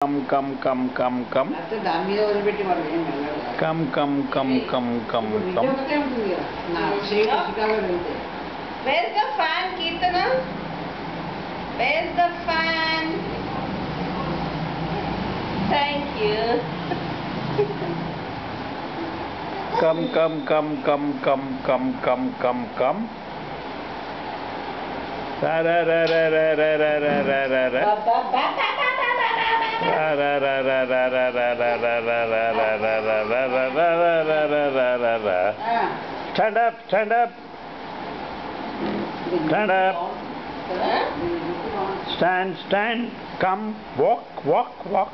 Come, come, come, come, come. Come, come, come, come, come, come. Where's the fan, Kirtana? Where's the fan? Thank you. Come, come, come, come, come, come, come, come, come. Ra ra ra ra ra ra ra ra ra ra ra. Ra ra ra ra ra ra ra ra ra ra ra ra ra ra ra ra ra ra. Stand up, stand up. Stand up. Stand, stand. Come, walk, walk, walk.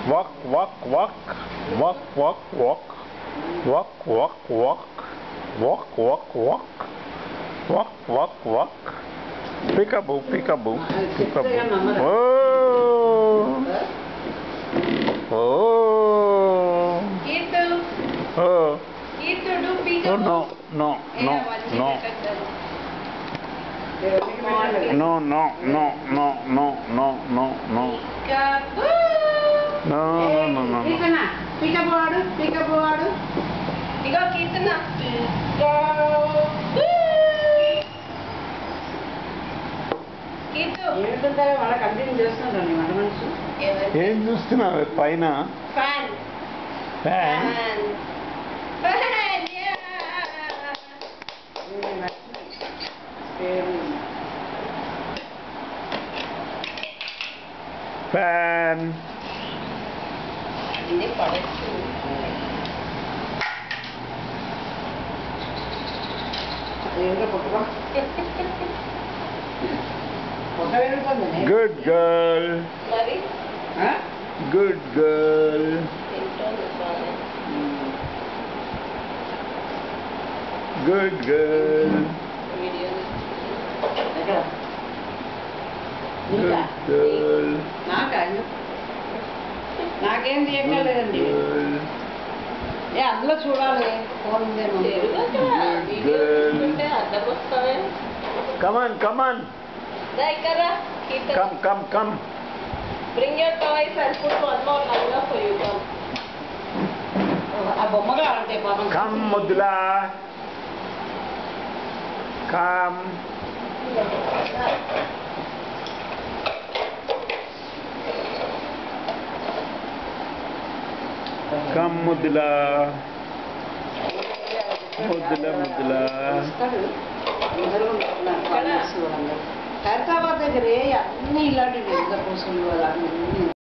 Walk, walk, walk. Walk, walk, walk. Walk, walk, walk. Walk, walk, walk. Walk, walk, walk. Peekaboo, peekaboo, peekaboo. Oh. Oh. Kirtu. Oh. Kirtu, do Oh peekaboo. no, no, no, no. No, no, no, no, no, no, no, no. Peekaboo. No, no, no, no. Peekaboo ఆడు, peekaboo ఆడు. ఇగో Kirtana. ఏం చూస్తున్నావు పైన? Fan fan. Fan. ఇది పడచ్చు. Good girl. మరి Good girl. Good girl. Good girl. నాకేం తీయక్కర్లేదండి. అందులో చూడాలి ఫోన్ అర్థం వస్తావే. Come on, come on. Come, come, come. Bring your toys and put one more langa for you. Come. ఆ బొమ్మ కావాలంటే పాపం. Come, Mudla. Come. Come, Mudla. Mudla, Mudla. Hyderabad దగ్గర అన్ని ఇలాంటి కోసం